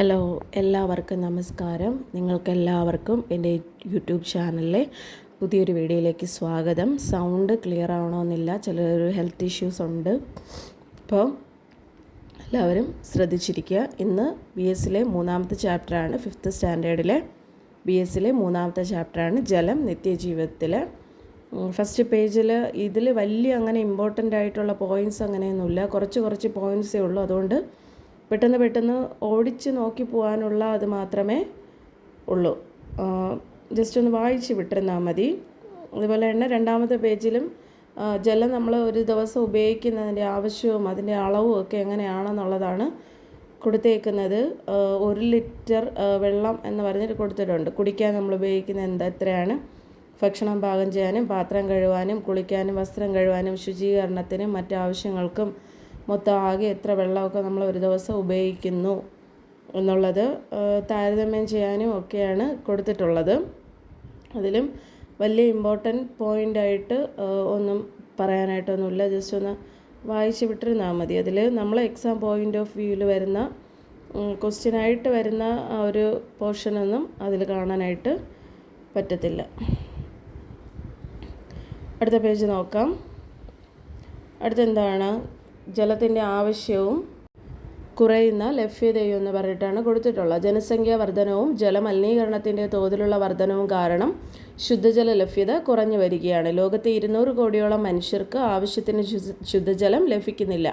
Hello, എല്ലാവർക്കും നമസ്കാരം. നിങ്ങൾക്കെല്ലാവർക്കും എൻ്റെ യൂട്യൂബ് ചാനലിലെ പുതിയൊരു വീഡിയോയിലേക്ക് സ്വാഗതം. സൗണ്ട് ക്ലിയർ ആവണമെന്നില്ല, ചിലൊരു ഹെൽത്ത് ഇഷ്യൂസ് ഉണ്ട്. അപ്പോൾ എല്ലാവരും ശ്രദ്ധിച്ചിരിക്കുക. ഇന്ന് BSലെ മൂന്നാമത്തെ ചാപ്റ്ററാണ്, 5th സ്റ്റാൻഡേർഡിലെ BSലെ മൂന്നാമത്തെ ചാപ്റ്ററാണ് ജലം നിത്യജീവിതത്തിൽ. ഫസ്റ്റ് പേജിൽ ഇതിൽ വലിയ അങ്ങനെ ഇമ്പോർട്ടൻ്റ് ആയിട്ടുള്ള പോയിൻറ്റ്സ് അങ്ങനെയൊന്നുമില്ല, കുറച്ച് പോയിൻറ്റ്സേ ഉള്ളൂ. അതുകൊണ്ട് പെട്ടെന്ന് ഓടിച്ച് നോക്കി പോകാനുള്ള അത് മാത്രമേ ഉള്ളൂ. ജസ്റ്റ് ഒന്ന് വായിച്ച് വിട്ടിരുന്നാൽ മതി. അതുപോലെ തന്നെ രണ്ടാമത്തെ പേജിലും ജലം നമ്മൾ ഒരു ദിവസം ഉപയോഗിക്കുന്നതിൻ്റെ ആവശ്യവും അതിൻ്റെ അളവും ഒക്കെ എങ്ങനെയാണെന്നുള്ളതാണ് കൊടുത്തേക്കുന്നത്. 1 ലിറ്റർ വെള്ളം എന്ന് പറഞ്ഞിട്ട് കൊടുത്തിട്ടുണ്ട്. കുടിക്കാൻ നമ്മൾ ഉപയോഗിക്കുന്നത് എത്രയാണ്, ഭക്ഷണം പാകം ചെയ്യാനും പാത്രം കഴുകാനും കുളിക്കാനും വസ്ത്രം കഴുകാനും ശുചീകരണത്തിനും മറ്റാവശ്യങ്ങൾക്കും മൊത്തം ആകെ എത്ര വെള്ളമൊക്കെ നമ്മൾ ഒരു ദിവസം ഉപയോഗിക്കുന്നു എന്നുള്ളത് താരതമ്യം ചെയ്യാനും ഒക്കെയാണ് കൊടുത്തിട്ടുള്ളത്. അതിലും വലിയ ഇമ്പോർട്ടൻറ്റ് പോയിൻ്റായിട്ട് ഒന്നും പറയാനായിട്ടൊന്നുമില്ല, ജസ്റ്റ് ഒന്ന് വായിച്ച് വിട്ടിരുന്നാൽ മതി. അതിൽ നമ്മൾ എക്സാം പോയിൻ്റ് ഓഫ് വ്യൂവിൽ വരുന്ന ക്വസ്റ്റ്യനായിട്ട് വരുന്ന ഒരു പോർഷനൊന്നും അതിൽ കാണാനായിട്ട് പറ്റത്തില്ല. അടുത്ത പേജ് നോക്കാം. അടുത്തെന്താണ്, ജലത്തിൻ്റെ ആവശ്യവും കുറയുന്ന ലഭ്യതയും എന്ന് പറഞ്ഞിട്ടാണ് കൊടുത്തിട്ടുള്ളത്. ജനസംഖ്യാ വർധനവും ജലമലിനീകരണത്തിൻ്റെ തോതിലുള്ള വർധനവും കാരണം ശുദ്ധജല ലഭ്യത കുറഞ്ഞു വരികയാണ്. ലോകത്തെ 200 കോടിയോളം മനുഷ്യർക്ക് ആവശ്യത്തിന് ശുദ്ധജലം ലഭിക്കുന്നില്ല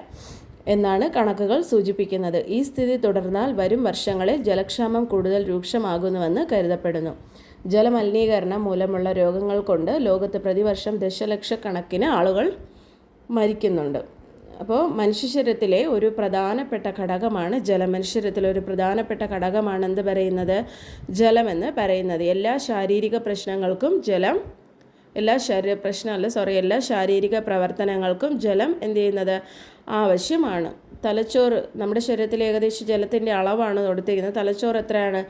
എന്നാണ് കണക്കുകൾ സൂചിപ്പിക്കുന്നത്. ഈ സ്ഥിതി തുടർന്നാൽ വരും വർഷങ്ങളിൽ ജലക്ഷാമം കൂടുതൽ രൂക്ഷമാകുന്നുവെന്ന് കരുതപ്പെടുന്നു. ജലമലിനീകരണം മൂലമുള്ള രോഗങ്ങൾ കൊണ്ട് ലോകത്ത് പ്രതിവർഷം ദശലക്ഷക്കണക്കിന് ആളുകൾ മരിക്കുന്നുണ്ട്. അപ്പോൾ മനുഷ്യ ശരീരത്തിലെ ഒരു പ്രധാനപ്പെട്ട ഘടകമാണ് ജലം. മനുഷ്യ ശരീരത്തിലെ ഒരു പ്രധാനപ്പെട്ട ഘടകമാണ് എന്ത് പറയുന്നത്, ജലമെന്ന് പറയുന്നത്. എല്ലാ ശാരീരിക പ്രവർത്തനങ്ങൾക്കും ജലം എന്ത് ചെയ്യുന്നത് ആവശ്യമാണ്. തലച്ചോറ്, നമ്മുടെ ശരീരത്തിൽ ഏകദേശം ജലത്തിൻ്റെ അളവാണ് കൊടുത്തിരിക്കുന്നത്. തലച്ചോറ് എത്രയാണ്,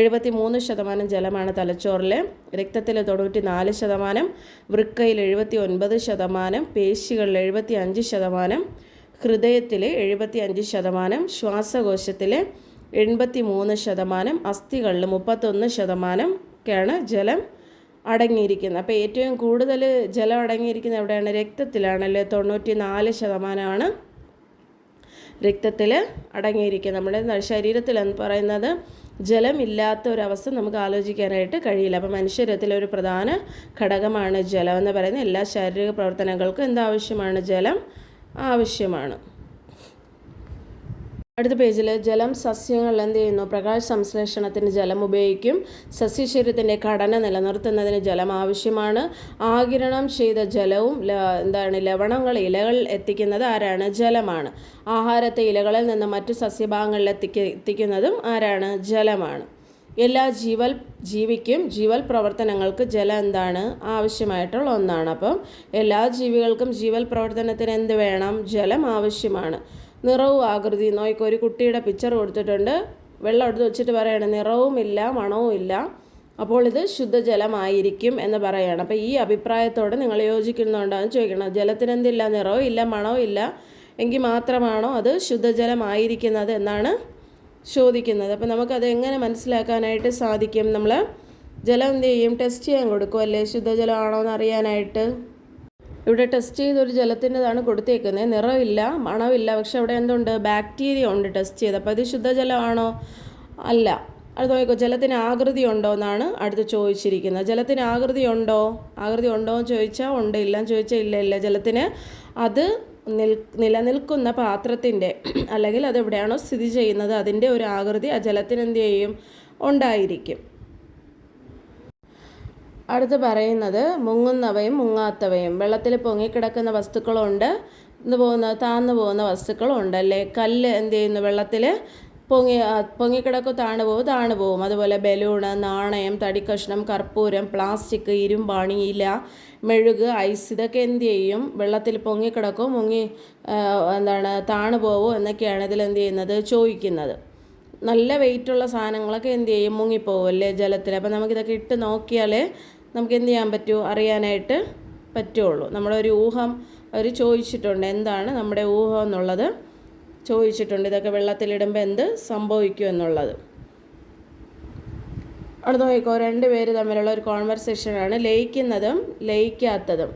73% ജലമാണ് തലച്ചോറിൽ. രക്തത്തിൽ 94%, വൃക്കയിൽ 79%, പേശികളിൽ 75%, ഹൃദയത്തിൽ 75%, ശ്വാസകോശത്തിൽ 83%, അസ്ഥികളിൽ 31% ഒക്കെയാണ് ജലം അടങ്ങിയിരിക്കുന്നത്. അപ്പോൾ ഏറ്റവും കൂടുതൽ ജലം അടങ്ങിയിരിക്കുന്നത് എവിടെയാണ്, രക്തത്തിലാണല്ലേ. 94% രക്തത്തിൽ അടങ്ങിയിരിക്കുന്നത്. നമ്മുടെ ശരീരത്തിൽ എന്ന് പറയുന്നത് ജലമില്ലാത്ത ഒരവസ്ഥ നമുക്ക് ആലോചിക്കാനായിട്ട് കഴിയില്ല. അപ്പോൾ മനുഷ്യരത്തിലെ ഒരു പ്രധാന ഘടകമാണ് ജലം എന്ന് പറയുന്നത്. എല്ലാ ശാരീരിക പ്രവർത്തനങ്ങൾക്കും എന്താവശ്യമാണ്, ജലം ആവശ്യമാണ്. അടുത്ത പേജിൽ ജലം സസ്യങ്ങൾ എന്ത് ചെയ്യുന്നു, പ്രകാശ സംശ്ലേഷണത്തിന് ജലം ഉപയോഗിക്കും. സസ്യശരീരത്തിൻ്റെ ഘടന നിലനിർത്തുന്നതിന് ജലം ആവശ്യമാണ്. ആഗിരണം ചെയ്ത ജലവും ലവണങ്ങൾ ഇലകൾ എത്തിക്കുന്നത് ആരാണ്, ജലമാണ്. ആഹാരത്തെ ഇലകളിൽ നിന്ന് മറ്റു സസ്യഭാഗങ്ങളിൽ എത്തിക്കുന്നതും ആരാണ്, ജലമാണ്. എല്ലാ ജീവിക്കും ജീവൽ പ്രവർത്തനങ്ങൾക്ക് ജലം എന്താണ്, ആവശ്യമായിട്ടുള്ള ഒന്നാണ്. അപ്പം എല്ലാ ജീവികൾക്കും ജീവൽ പ്രവർത്തനത്തിന് എന്ത് വേണം, ജലം ആവശ്യമാണ്. നിറവും ആകൃതി നോക്കി, ഒരു കുട്ടിയുടെ പിക്ചർ കൊടുത്തിട്ടുണ്ട്. വെള്ളം എടുത്ത് വെച്ചിട്ട് പറയണം നിറവുമില്ല മണവുമില്ല, അപ്പോൾ ഇത് ശുദ്ധജലമായിരിക്കും എന്ന് പറയുകയാണ്. അപ്പോൾ ഈ അഭിപ്രായത്തോട് നിങ്ങൾ യോജിക്കുന്നുണ്ടോയെന്ന് ചോദിക്കണം. ജലത്തിന് എന്തില്ല, നിറവും ഇല്ല മണവും ഇല്ല, എങ്കിൽ മാത്രമാണോ അത് ശുദ്ധജലമായിരിക്കുന്നത് എന്നാണ് ചോദിക്കുന്നത്. അപ്പോൾ നമുക്കത് എങ്ങനെ മനസ്സിലാക്കാനായിട്ട് സാധിക്കും, നമ്മൾ ജലം എന്ത് ചെയ്യും, ടെസ്റ്റ് ചെയ്യാൻ കൊടുക്കും അല്ലേ, ശുദ്ധജലമാണോ എന്ന് അറിയാനായിട്ട്. ഇവിടെ ടെസ്റ്റ് ചെയ്തൊരു ജലത്തിൻ്റെതാണ് കൊടുത്തേക്കുന്നത്. നിറമില്ല മണമില്ല, പക്ഷെ അവിടെ എന്തുണ്ട്, ബാക്ടീരിയ ഉണ്ട് ടെസ്റ്റ് ചെയ്ത്. അപ്പോൾ ഇത് ശുദ്ധജലമാണോ, അല്ല. അത് നോക്കിക്കോ, ജലത്തിന് ആകൃതി ഉണ്ടോ എന്നാണ് അടുത്ത് ചോദിച്ചിരിക്കുന്നത്. ജലത്തിന് ആകൃതി ഉണ്ടോ എന്ന് ചോദിച്ചാൽ ഉണ്ട്, ഇല്ലെന്ന് ചോദിച്ചാൽ ഇല്ല. ജലത്തിന് അത് നിലനിൽക്കുന്ന പാത്രത്തിൻ്റെ അല്ലെങ്കിൽ അതെവിടെയാണോ സ്ഥിതി ചെയ്യുന്നത് അതിൻ്റെ ഒരു ആകൃതി ആ ജലത്തിന് എന്ത് ചെയ്യും, ഉണ്ടായിരിക്കും. അടുത്ത് പറയുന്നത് മുങ്ങുന്നവയും മുങ്ങാത്തവയും. വെള്ളത്തിൽ പൊങ്ങിക്കിടക്കുന്ന വസ്തുക്കളുണ്ട്, താന്നു പോകുന്ന വസ്തുക്കളുണ്ട് അല്ലേ. കല്ല് എന്ത് ചെയ്യുന്നു, വെള്ളത്തിൽ പൊങ്ങിക്കിടക്കും, താണു പോവും. അതുപോലെ ബലൂണ്, നാണയം, തടിക്കഷ്ണം, കർപ്പൂരം, പ്ലാസ്റ്റിക്, ഇരുമ്പാണി, ഇല, മെഴുക്, ഐസ്, ഇതൊക്കെ എന്ത് ചെയ്യും, വെള്ളത്തിൽ പൊങ്ങിക്കിടക്കും, താണു പോവും എന്നൊക്കെയാണ് ഇതിൽ എന്ത് ചെയ്യുന്നത്, ചോദിക്കുന്നത്. നല്ല വെയിറ്റുള്ള സാധനങ്ങളൊക്കെ എന്ത് ചെയ്യും, മുങ്ങിപ്പോവും അല്ലേ ജലത്തിൽ. അപ്പോൾ നമുക്കിതൊക്കെ ഇട്ട് നോക്കിയാലേ നമുക്ക് എന്ത് ചെയ്യാൻ പറ്റൂ, അറിയാനായിട്ട് പറ്റുള്ളൂ. നമ്മുടെ ഒരു ഊഹം അവർ ചോദിച്ചിട്ടുണ്ട്, എന്താണ് നമ്മുടെ ഊഹം എന്നുള്ളത് ചോദിച്ചിട്ടുണ്ട്. ഇതൊക്കെ വെള്ളത്തിലിടുമ്പോൾ എന്ത് സംഭവിക്കും എന്നുള്ളത്. അവിടെ നോക്കിക്കോ, 2 പേര് തമ്മിലുള്ള ഒരു കോൺവെർസേഷനാണ്. ലയിക്കുന്നതും ലയിക്കാത്തതും.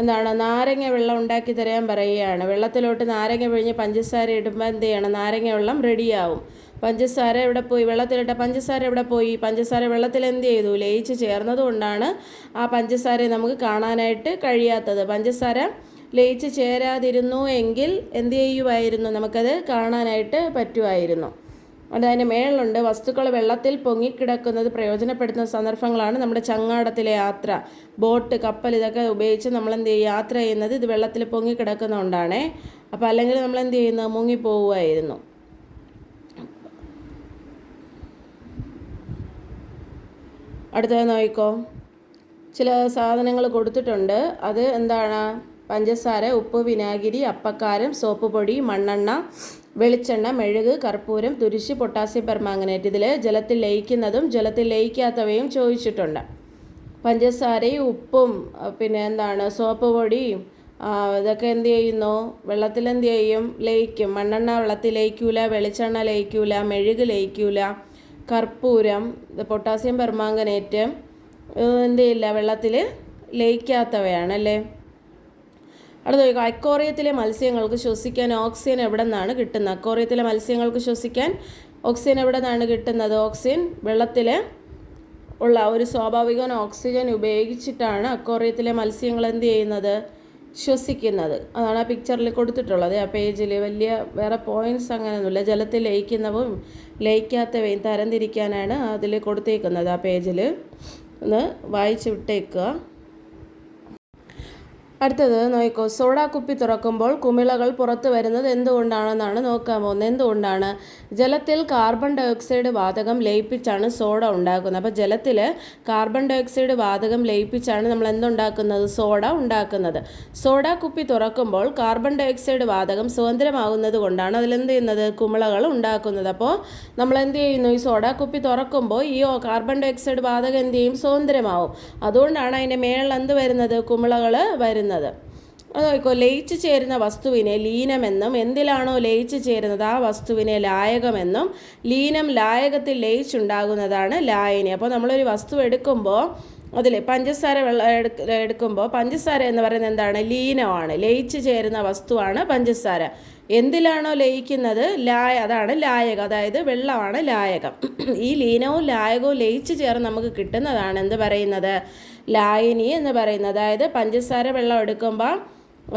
എന്താണ്, നാരങ്ങ വെള്ളം ഉണ്ടാക്കി തരാൻ പറയുകയാണ്. വെള്ളത്തിലോട്ട് നാരങ്ങ പിഴിഞ്ഞ് പഞ്ചസാര ഇടുമ്പോൾ എന്ത് ചെയ്യണം, നാരങ്ങ വെള്ളം റെഡിയാവും. പഞ്ചസാര എവിടെ പോയി, വെള്ളത്തിലിട്ട പഞ്ചസാര എവിടെ പോയി, പഞ്ചസാര വെള്ളത്തിൽ എന്ത് ചെയ്തു, ലയിച്ച് ചേർന്നതുകൊണ്ടാണ് ആ പഞ്ചസാരയെ നമുക്ക് കാണാനായിട്ട് കഴിയാത്തത്. പഞ്ചസാര ലയിച്ച് ചേരാതിരുന്നു എങ്കിൽ എന്ത് ചെയ്യുമായിരുന്നു, നമുക്കത് കാണാനായിട്ട് പറ്റുമായിരുന്നു. അതിന് മേളിലുണ്ട്, വസ്തുക്കൾ വെള്ളത്തിൽ പൊങ്ങിക്കിടക്കുന്നത് പ്രയോജനപ്പെടുത്തുന്ന സന്ദർഭങ്ങളാണ് നമ്മുടെ ചങ്ങാടത്തിലെ യാത്ര. ബോട്ട്, കപ്പൽ ഇതൊക്കെ ഉപയോഗിച്ച് നമ്മൾ എന്ത് ചെയ്യും, യാത്ര ചെയ്യുന്നത് ഇത് വെള്ളത്തിൽ പൊങ്ങിക്കിടക്കുന്നതുകൊണ്ടാണേ. അപ്പോൾ അല്ലെങ്കിൽ നമ്മൾ എന്ത് ചെയ്യുന്നു, മുങ്ങിപ്പോവുമായിരുന്നു. അടുത്തത് നോക്കിക്കോ, ചില സാധനങ്ങൾ കൊടുത്തിട്ടുണ്ട്. അത് എന്താണ്, പഞ്ചസാര, ഉപ്പ്, വിനാഗിരി, അപ്പക്കാരം, സോപ്പ് പൊടി, മണ്ണെണ്ണ, വെളിച്ചെണ്ണ, മെഴുക്, കർപ്പൂരം, തുരിശ്, പൊട്ടാസ്യം പെർമാംഗനേറ്റ്. ഇതിൽ ജലത്തിൽ ലയിക്കുന്നതും ജലത്തിൽ ലയിക്കാത്തവയും ചോദിച്ചിട്ടുണ്ട്. പഞ്ചസാരയും ഉപ്പും പിന്നെ എന്താണ്, സോപ്പ് പൊടിയും ഇതൊക്കെ എന്ത് ചെയ്യുന്നു, വെള്ളത്തിൽ എന്ത് ചെയ്യും, ലയിക്കും. മണ്ണെണ്ണ വെള്ളത്തിൽ ലയിക്കൂല, വെളിച്ചെണ്ണ ലയിക്കൂല, മെഴുക് ലയിക്കൂല, കർപ്പൂരം, പൊട്ടാസ്യം പെർമാംഗനേറ്റ് എന്ത് ചെയ്യില്ല, വെള്ളത്തിൽ ലയിക്കാത്തവയാണല്ലേ. അടുത്ത നോക്കുക, അക്വേറിയത്തിലെ മത്സ്യങ്ങൾക്ക് ശ്വസിക്കാൻ ഓക്സിജൻ എവിടെ നിന്നാണ് കിട്ടുന്നത്? അക്വേറിയത്തിലെ മത്സ്യങ്ങൾക്ക് ശ്വസിക്കാൻ ഓക്സിജൻ എവിടെ നിന്നാണ് കിട്ടുന്നത്? ഓക്സിജൻ വെള്ളത്തിൽ ഉള്ള ഒരു സ്വാഭാവിക ഓക്സിജൻ ഉപയോഗിച്ചിട്ടാണ് അക്വേറിയത്തിലെ മത്സ്യങ്ങൾ എന്ത് ചെയ്യുന്നത്, ശ്വസിക്കുന്നത്. അതാണ് ആ പിക്ചറിൽ കൊടുത്തിട്ടുള്ളത്. ആ പേജിൽ വലിയ വേറെ പോയിൻറ്റ്സ് അങ്ങനെയൊന്നുമില്ല. ജലത്തിൽ ലയിക്കുന്നവും ലയിക്കാത്തവയും തരംതിരിക്കാനാണ് അതിൽ കൊടുത്തേക്കുന്നത്. ആ പേജിൽ ഒന്ന് വായിച്ച് വിട്ടേക്കുക. അടുത്തത് നോക്കിക്കോ, സോഡാ കുപ്പി തുറക്കുമ്പോൾ കുമിളകൾ പുറത്തു വരുന്നത് എന്തുകൊണ്ടാണെന്നാണ് നോക്കാൻ പോകുന്നത്. എന്തുകൊണ്ടാണ്? ജലത്തിൽ കാർബൺ ഡയോക്സൈഡ് വാതകം ലയിപ്പിച്ചാണ് സോഡ ഉണ്ടാക്കുന്നത്. അപ്പോൾ ജലത്തിൽ കാർബൺ ഡയോക്സൈഡ് വാതകം ലയിപ്പിച്ചാണ് നമ്മൾ എന്തുണ്ടാക്കുന്നത്, സോഡ ഉണ്ടാക്കുന്നത്. സോഡാ കുപ്പി തുറക്കുമ്പോൾ കാർബൺ ഡയോക്സൈഡ് വാതകം സ്വതന്ത്രമാകുന്നത് കൊണ്ടാണ് അതിലെന്ത് ചെയ്യുന്നത്, കുമിളകൾ ഉണ്ടാക്കുന്നത്. അപ്പോൾ നമ്മൾ എന്ത് ചെയ്യുന്നു, ഈ സോഡാ കുപ്പി തുറക്കുമ്പോൾ ഈ കാർബൺ ഡയോക്സൈഡ് വാതകം എന്ത് ചെയ്യും, സ്വതന്ത്രമാവും. അതുകൊണ്ടാണ് അതിൻ്റെ മേളിൽ എന്ത് വരുന്നത്, കുമിളകൾ വരുന്നത്. അത് നോക്കിക്കോ, ലയിച്ചു ചേരുന്ന വസ്തുവിനെ ലീനമെന്നും എന്തിലാണോ ലയിച്ചു ചേരുന്നത് ആ വസ്തുവിനെ ലായകമെന്നും, ലീനം ലായകത്തിൽ ലയിച്ചുണ്ടാകുന്നതാണ് ലായനി. അപ്പോൾ നമ്മളൊരു വസ്തു എടുക്കുമ്പോൾ അതിൽ പഞ്ചസാര എടുക്കുമ്പോൾ പഞ്ചസാര എന്ന് പറയുന്നത് എന്താണ്, ലീനമാണ്, ലയിച്ചു ചേരുന്ന വസ്തുവാണ് പഞ്ചസാര. എന്തിലാണോ ലയിക്കുന്നത് അതാണ് ലായകം, അതായത് വെള്ളമാണ് ലായകം. ഈ ലീനവും ലായകവും ലയിച്ചു ചേർന്ന് നമുക്ക് കിട്ടുന്നതാണ് എന്ത് പറയുന്നത്, ലായനി എന്ന് പറയുന്നത്. അതായത് പഞ്ചസാര വെള്ളം എടുക്കുമ്പോൾ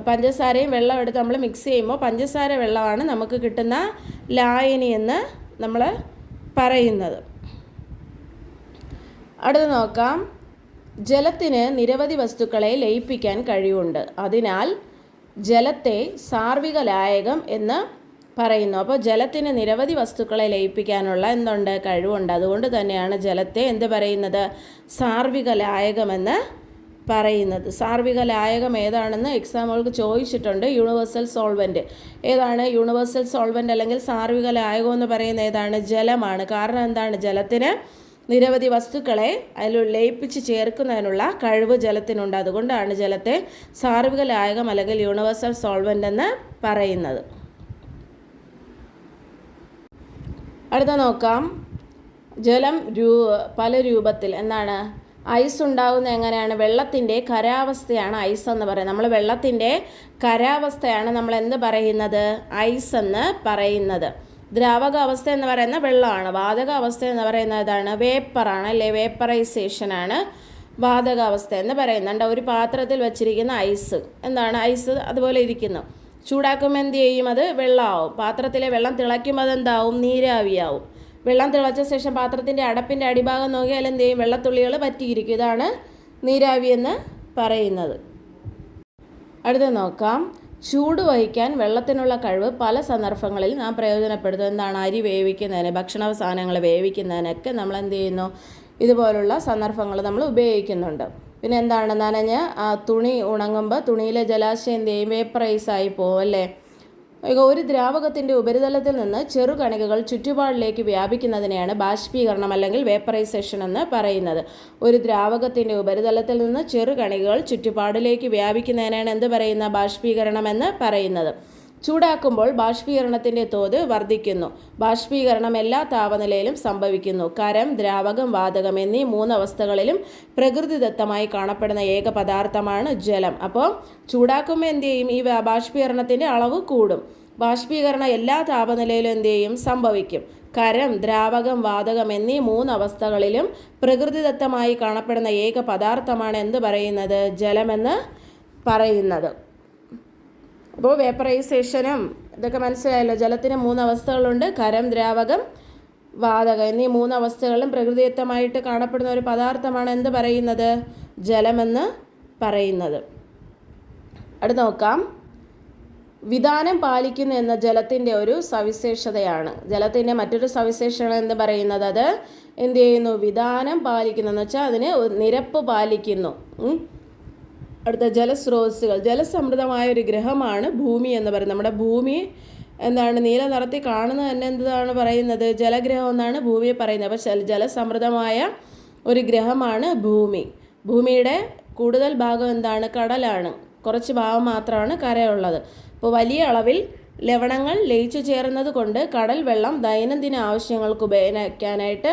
പഞ്ചസാരയും വെള്ളം എടുത്ത് നമ്മൾ മിക്സ് ചെയ്യുമ്പോൾ പഞ്ചസാര വെള്ളമാണ് നമുക്ക് കിട്ടുന്ന ലായനി എന്ന് നമ്മൾ പറയുന്നത്. അടുത്ത് നോക്കാം, ജലത്തിന് നിരവധി വസ്തുക്കളെ ലയിപ്പിക്കാൻ കഴിവുണ്ട്. അതിനാൽ ജലത്തെ സാർവിക ലായകം എന്ന് പറയുന്നു. അപ്പോൾ ജലത്തിന് നിരവധി വസ്തുക്കളെ ലയിപ്പിക്കാനുള്ള എന്തുണ്ട്, കഴിവുണ്ട്. അതുകൊണ്ട് തന്നെയാണ് ജലത്തെ എന്ത് പറയുന്നത്, സാർവിക ലായകമെന്ന് പറയുന്നത്. സാർവിക ലായകം ഏതാണെന്ന് എക്സാമുകൾക്ക് ചോദിച്ചിട്ടുണ്ട്. യൂണിവേഴ്സൽ സോൾവെൻറ്റ് ഏതാണ്? യൂണിവേഴ്സൽ സോൾവെൻറ്റ് അല്ലെങ്കിൽ സാർവിക ലായകം എന്ന് പറയുന്നത് ഏതാണ്? ജലമാണ്. കാരണം എന്താണ്, ജലത്തിന് നിരവധി വസ്തുക്കളെ അതിൽ ലയിപ്പിച്ച് ചേർക്കുന്നതിനുള്ള കഴിവ് ജലത്തിനുണ്ട്. അതുകൊണ്ടാണ് ജലത്തെ സാർവിക ലായകം അല്ലെങ്കിൽ യൂണിവേഴ്സൽ സോൾവെൻ്റ് എന്ന് പറയുന്നത്. അടുത്ത നോക്കാം, ജലം പല രൂപത്തിൽ എന്താണ്, ഐസ് ഉണ്ടാകുന്നത് എങ്ങനെയാണ്? വെള്ളത്തിൻ്റെ ഖരാവസ്ഥയാണ് ഐസ് എന്ന് പറയുന്നത്. നമ്മൾ വെള്ളത്തിൻ്റെ ഖരാവസ്ഥയാണ് നമ്മൾ എന്ത് പറയുന്നത്, ഐസ് എന്ന് പറയുന്നത്. ദ്രാവക അവസ്ഥ എന്ന് പറയുന്ന വെള്ളമാണ്. വാതക അവസ്ഥ എന്ന് പറയുന്നത് ഏതാണ്, വേപ്പറാണ് അല്ലേ, വേപ്പറൈസേഷനാണ് വാതകാവസ്ഥ എന്ന് പറയുന്നുണ്ട്. ഒരു പാത്രത്തിൽ വച്ചിരിക്കുന്ന ഐസ് എന്താണ്, ഐസ് അതുപോലെ ഇരിക്കുന്നു. ചൂടാക്കുമ്പോൾ എന്ത് ചെയ്യും, അത് വെള്ളമാവും. പാത്രത്തിലെ വെള്ളം തിളയ്ക്കുമ്പോൾ അതെന്താവും, നീരാവിയാവും. വെള്ളം തിളച്ച ശേഷം പാത്രത്തിൻ്റെ അടപ്പിൻ്റെ അടിഭാഗം നോക്കിയാൽ എന്ത് ചെയ്യും, വെള്ളത്തുള്ളികൾ പറ്റിയിരിക്കും. ഇതാണ് നീരാവി എന്ന് പറയുന്നത്. അടുത്ത നോക്കാം, ചൂട് വഹിക്കാൻ വെള്ളത്തിനുള്ള കഴിവ് പല സന്ദർഭങ്ങളിൽ നാം പ്രയോജനപ്പെടുത്തുന്നത്. എന്താണ്, അരി വേവിക്കുന്നതിന്, ഭക്ഷണ സാധനങ്ങൾ വേവിക്കുന്നതിനൊക്കെ നമ്മൾ എന്ത് ചെയ്യുന്നു, ഇതുപോലുള്ള സന്ദർഭങ്ങൾ നമ്മൾ ഉപയോഗിക്കുന്നുണ്ട്. പിന്നെ എന്താണ്, നനഞ്ഞ തുണി ഉണങ്ങുമ്പോൾ തുണിയിലെ ജലാശയം എന്ത് ചെയ്യും, വേപ്പറൈസായി പോകും അല്ലേ. ഒരു ദ്രാവകത്തിൻ്റെ ഉപരിതലത്തിൽ നിന്ന് ചെറുകണികകൾ ചുറ്റുപാടിലേക്ക് വ്യാപിക്കുന്നതിനെയാണ് ബാഷ്പീകരണം അല്ലെങ്കിൽ വേപ്പറൈസേഷൻ എന്ന് പറയുന്നത്. ഒരു ദ്രാവകത്തിൻ്റെ ഉപരിതലത്തിൽ നിന്ന് ചെറുകണികകൾ ചുറ്റുപാടിലേക്ക് വ്യാപിക്കുന്നതിനാണ് എന്ത് പറയുന്ന, ബാഷ്പീകരണം എന്ന് പറയുന്നത്. ചൂടാക്കുമ്പോൾ ബാഷ്പീകരണത്തിൻ്റെ തോത് വർദ്ധിക്കുന്നു. ബാഷ്പീകരണം എല്ലാ താപനിലയിലും സംഭവിക്കുന്നു. ഖരം, ദ്രാവകം, വാതകം എന്നീ 3 അവസ്ഥകളിലും പ്രകൃതിദത്തമായി കാണപ്പെടുന്ന ഏക പദാർത്ഥമാണ് ജലം. അപ്പോൾ ചൂടാക്കുമ്പോൾ എന്ത് ചെയ്യും? ഈ ബാഷ്പീകരണത്തിൻ്റെ അളവ് കൂടും. ബാഷ്പീകരണം എല്ലാ താപനിലയിലും എന്ത് ചെയ്യും? സംഭവിക്കും. ഖരം, ദ്രാവകം, വാതകം എന്നീ 3 അവസ്ഥകളിലും പ്രകൃതിദത്തമായി കാണപ്പെടുന്ന ഏക പദാർത്ഥമാണ് എന്ത് പറയുന്നത്? ജലമെന്ന് പറയുന്നത്. അപ്പോൾ വേപ്പറൈസേഷനും ഇതൊക്കെ മനസ്സിലായല്ലോ. ജലത്തിന് 3 അവസ്ഥകളുണ്ട്. ഖരം, ദ്രാവകം, വാതകം എന്നീ 3 അവസ്ഥകളിലും പ്രകൃതിദത്തമായിട്ട് കാണപ്പെടുന്ന ഒരു പദാർത്ഥമാണ് എന്ത് പറയുന്നത്? ജലമെന്ന് പറയുന്നത്. അടുത്ത് നോക്കാം. വിധാനം പാലിക്കുന്നു എന്ന ജലത്തിൻ്റെ ഒരു സവിശേഷതയാണ്. ജലത്തിൻ്റെ മറ്റൊരു സവിശേഷത എന്ന് പറയുന്നത് അത് എന്ത് ചെയ്യുന്നു? വിധാനം പാലിക്കുന്നു എന്ന് വെച്ചാൽ അതിന് നിരപ്പ് പാലിക്കുന്നു. അടുത്ത ജലസ്രോതസ്സുകൾ. ജലസമൃദ്ധമായ ഒരു ഗ്രഹമാണ് ഭൂമി എന്ന് പറയുന്നത്. നമ്മുടെ ഭൂമി എന്താണ്? നീല നിറത്തിൽ കാണുന്നത് തന്നെ എന്താണ് പറയുന്നത്? ജലഗ്രഹം എന്നാണ് ഭൂമിയെ പറയുന്നത്. അപ്പോൾ ജലസമൃദ്ധമായ ഒരു ഗ്രഹമാണ് ഭൂമി. ഭൂമിയുടെ കൂടുതൽ ഭാഗം എന്താണ്? കടലാണ്. കുറച്ച് ഭാഗം മാത്രമാണ് കരയുള്ളത്. അപ്പോൾ വലിയ അളവിൽ ലവണങ്ങൾ ലയിച്ചു ചേർന്നത് കൊണ്ട് കടൽ വെള്ളം ദൈനംദിന ആവശ്യങ്ങൾക്ക് ഉപയോഗിക്കാനായിട്ട്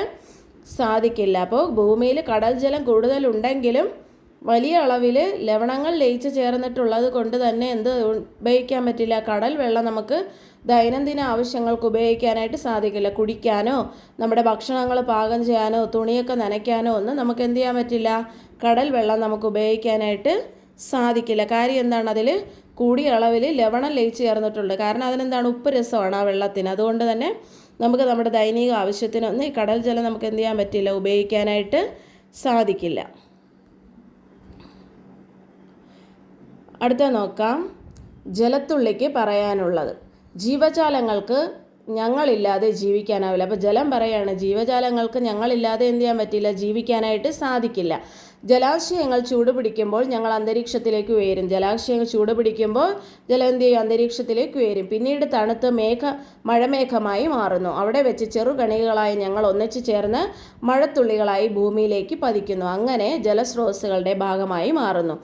സാധിക്കില്ല. അപ്പോൾ ഭൂമിയിൽ കടൽ ജലം കൂടുതലുണ്ടെങ്കിലും വലിയ അളവിൽ ലവണങ്ങൾ ലയിച്ചു ചേർന്നിട്ടുള്ളത് കൊണ്ട് തന്നെ എന്ത് ഉപയോഗിക്കാൻ പറ്റില്ല? കടൽ വെള്ളം നമുക്ക് ദൈനംദിന ആവശ്യങ്ങൾക്ക് ഉപയോഗിക്കാനായിട്ട് സാധിക്കില്ല. കുടിക്കാനോ നമ്മുടെ ഭക്ഷണങ്ങൾ പാകം ചെയ്യാനോ തുണിയൊക്കെ നനയ്ക്കാനോ ഒന്നും നമുക്ക് എന്ത് ചെയ്യാൻ പറ്റില്ല? കടൽ വെള്ളം നമുക്ക് ഉപയോഗിക്കാനായിട്ട് സാധിക്കില്ല. കാര്യം എന്താണ്? അതിൽ കൂടിയ അളവിൽ ലവണം ലയിച്ച് ചേർന്നിട്ടുണ്ട്. കാരണം അതിനെന്താണ്? ഉപ്പ് രസമാണ് ആ വെള്ളത്തിന്. അതുകൊണ്ട് തന്നെ നമുക്ക് നമ്മുടെ ദൈനിക ആവശ്യത്തിനൊന്നും ഈ കടൽ ജലം നമുക്ക് എന്ത് ചെയ്യാൻ പറ്റില്ല? ഉപയോഗിക്കാനായിട്ട് സാധിക്കില്ല. അടുത്ത നോക്കാം. ജലത്തുള്ളിക്ക് പറയാനുള്ളത്. ജീവജാലങ്ങൾക്ക് ഞങ്ങളില്ലാതെ ജീവിക്കാനാവില്ല. അപ്പോൾ ജലം പറയാണ് ജീവജാലങ്ങൾക്ക് ഞങ്ങളില്ലാതെ എന്ത് ചെയ്യാൻ പറ്റില്ല? ജീവിക്കാനായിട്ട് സാധിക്കില്ല. ജലാശയങ്ങൾ ചൂടുപിടിക്കുമ്പോൾ ഞങ്ങൾ അന്തരീക്ഷത്തിലേക്ക് ഉയരും. ജലാശയങ്ങൾ ചൂടുപിടിക്കുമ്പോൾ ജലം എന്ത് ചെയ്യും? അന്തരീക്ഷത്തിലേക്ക് ഉയരും. പിന്നീട് തണുത്ത് മഴമേഘമായി മാറുന്നു. അവിടെ വെച്ച് ചെറുകണികകളായി ഞങ്ങൾ ഒന്നിച്ചു ചേർന്ന് മഴത്തുള്ളികളായി ഭൂമിയിലേക്ക് പതിക്കുന്നു. അങ്ങനെ ജലസ്രോതസ്സുകളുടെ ഭാഗമായി മാറുന്നു.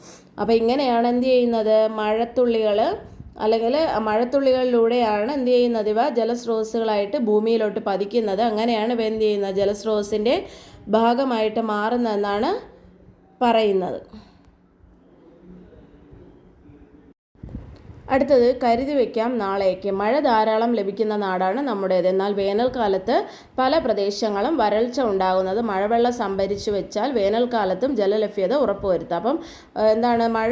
അപ്പോൾ ഇങ്ങനെയാണ് എന്ത് ചെയ്യുന്നത്? മഴത്തുള്ളികൾ അല്ലെങ്കിൽ മഴത്തുള്ളികളിലൂടെയാണ് എന്ത് ചെയ്യുന്നത്? ഇവ ജലസ്രോതസ്സുകളായിട്ട് ഭൂമിയിലോട്ട് പതിക്കുന്നത്. അങ്ങനെയാണ് ഇവ എന്ത് ചെയ്യുന്നത്? ജലസ്രോതസ്സിൻ്റെ ഭാഗമായിട്ട് മാറുന്നതെന്നാണ് പറയുന്നത്. അടുത്തത് കരുതി വയ്ക്കാം നാളേക്ക്. മഴ ധാരാളം ലഭിക്കുന്ന നാടാണ് നമ്മുടേത്. എന്നാൽ വേനൽക്കാലത്ത് പല പ്രദേശങ്ങളും വരൾച്ച ഉണ്ടാകുന്നത്. മഴവെള്ളം സംഭരിച്ചു വെച്ചാൽ വേനൽക്കാലത്തും ജലലഭ്യത ഉറപ്പുവരുത്താം. അപ്പം എന്താണ്? മഴ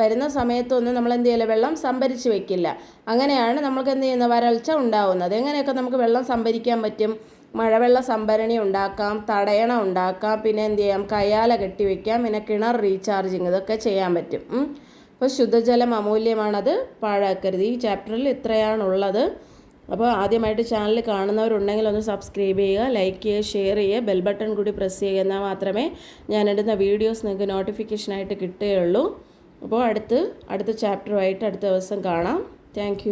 വരുന്ന സമയത്തൊന്നും നമ്മൾ എന്ത് ചെയ്യില്ല? വെള്ളം സംഭരിച്ചു വെക്കില്ല. അങ്ങനെയാണ് നമുക്ക് എന്ത് ചെയ്യുന്നത്? വരൾച്ച ഉണ്ടാകുന്നത്. എങ്ങനെയൊക്കെ നമുക്ക് വെള്ളം സംഭരിക്കാൻ പറ്റും? മഴവെള്ള സംഭരണി ഉണ്ടാക്കാം, തടയണ ഉണ്ടാക്കാം, പിന്നെ എന്ത് ചെയ്യാം? കയ്യാല കെട്ടിവെക്കാം, പിന്നെ കിണർ റീചാർജിങ്, ഇതൊക്കെ ചെയ്യാൻ പറ്റും. അപ്പോൾ ശുദ്ധജലം അമൂല്യമാണത് പാഴാക്കരുത്. ഈ ചാപ്റ്ററിൽ ഇത്രയാണുള്ളത്. അപ്പോൾ ആദ്യമായിട്ട് ചാനൽ കാണുന്നവരുണ്ടെങ്കിൽ ഒന്ന് സബ്സ്ക്രൈബ് ചെയ്യുക, ലൈക്ക് ചെയ്യുക, ഷെയർ ചെയ്യുക, ബെൽ ബട്ടൺ കൂടി പ്രസ് ചെയ്യുക. എന്നാൽ മാത്രമേ ഞാനിടുന്ന വീഡിയോസ് നിങ്ങൾക്ക് നോട്ടിഫിക്കേഷനായിട്ട് കിട്ടുകയുള്ളൂ. അപ്പോൾ അടുത്ത ചാപ്റ്ററുമായിട്ട് അടുത്ത ദിവസം കാണാം. താങ്ക്